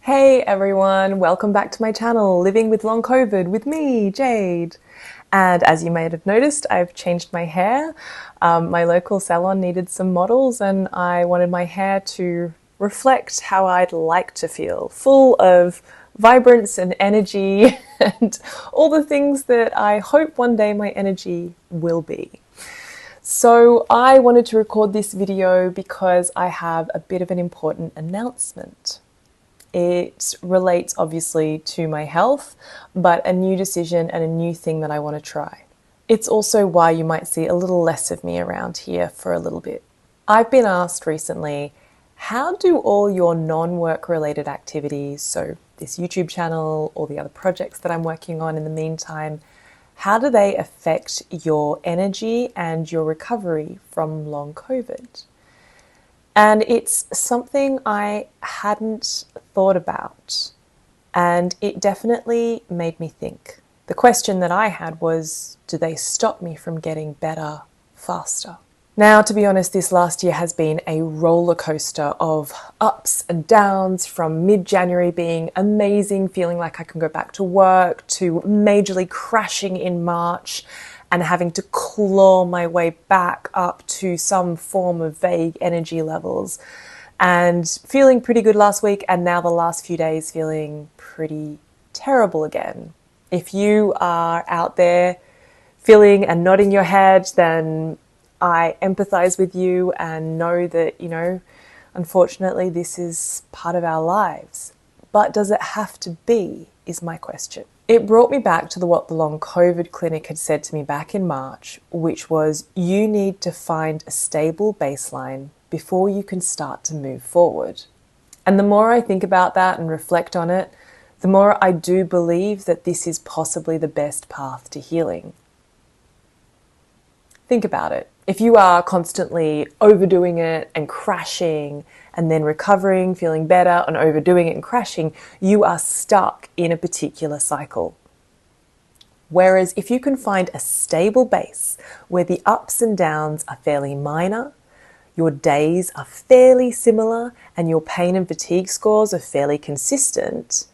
Hey everyone, welcome back to my channel, Living with Long COVID with me, Jade. And as you may have noticed, I've changed my hair. My local salon needed some models and I wanted my hair to reflect how I'd like to feel, full of vibrance and energy and all the things that I hope one day my energy will be. So I wanted to record this video because I have a bit of an important announcement. It relates obviously to my health, but a new decision and a new thing that I want to try. It's also why you might see a little less of me around here for a little bit. I've been asked recently, how do all your non-work related activities, so this YouTube channel, all the other projects that I'm working on in the meantime, how do they affect your energy and your recovery from long COVID? And it's something I hadn't thought about, and it definitely made me think. The question that I had was, do they stop me from getting better faster? Now, to be honest, this last year has been a roller coaster of ups and downs, from mid-January being amazing, feeling like I can go back to work, to majorly crashing in March and having to claw my way back up to some form of vague energy levels, and feeling pretty good last week, and now the last few days feeling pretty terrible again. If you are out there feeling and nodding your head, then I empathize with you and know that, unfortunately this is part of our lives. But does it have to be, is my question. It brought me back to what the long COVID clinic had said to me back in March, which was you need to find a stable baseline before you can start to move forward. And the more I think about that and reflect on it, the more I do believe that this is possibly the best path to healing. Think about it. If you are constantly overdoing it and crashing and then recovering, feeling better, and overdoing it and crashing, you are stuck in a particular cycle. Whereas if you can find a stable base where the ups and downs are fairly minor, your days are fairly similar, and your pain and fatigue scores are fairly consistent,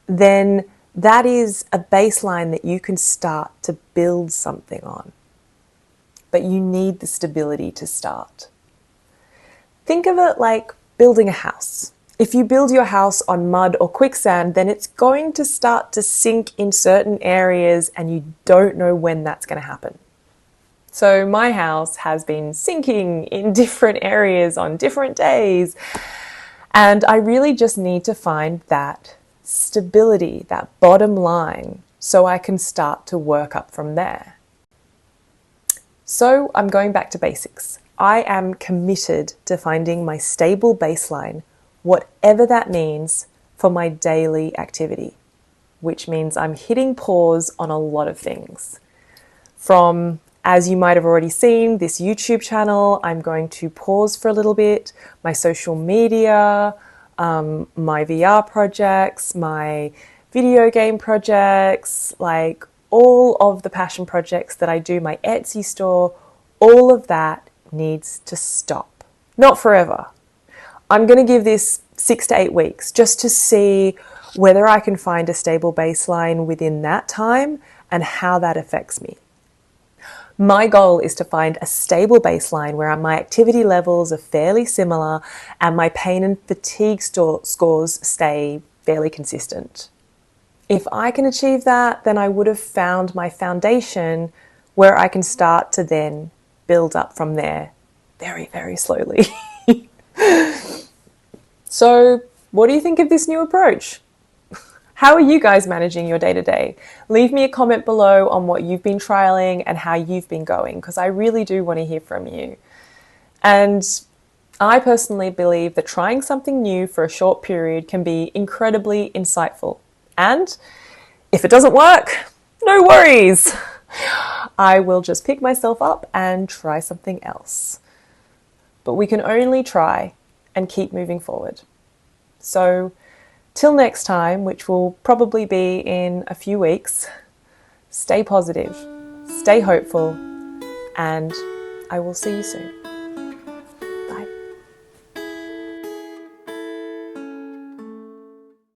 then that is a baseline that you can start to build something on. But you need the stability to start. Think of it like building a house. If you build your house on mud or quicksand, then it's going to start to sink in certain areas and you don't know when that's going to happen. So my house has been sinking in different areas on different days, and I really just need to find that stability, that bottom line, so I can start to work up from there. So I'm going back to basics. I am committed to finding my stable baseline, whatever that means, for my daily activity, which means I'm hitting pause on a lot of things. From, as you might have already seen, this YouTube channel, I'm going to pause for a little bit, my social media, my VR projects, my video game projects, like all of the passion projects that I do, my Etsy store, all of that needs to stop. Not forever. I'm going to give this 6 to 8 weeks just to see whether I can find a stable baseline within that time and how that affects me. My goal is to find a stable baseline where my activity levels are fairly similar and my pain and fatigue scores stay fairly consistent. If I can achieve that, then I would have found my foundation where I can start to then build up from there very, very slowly. So, what do you think of this new approach? How are you guys managing your day-to-day? Leave me a comment below on what you've been trialing and how you've been going, because I really do want to hear from you. And I personally believe that trying something new for a short period can be incredibly insightful. And if it doesn't work, no worries. I will just pick myself up and try something else. But we can only try and keep moving forward. So, till next time, which will probably be in a few weeks, stay positive, stay hopeful, and I will see you soon.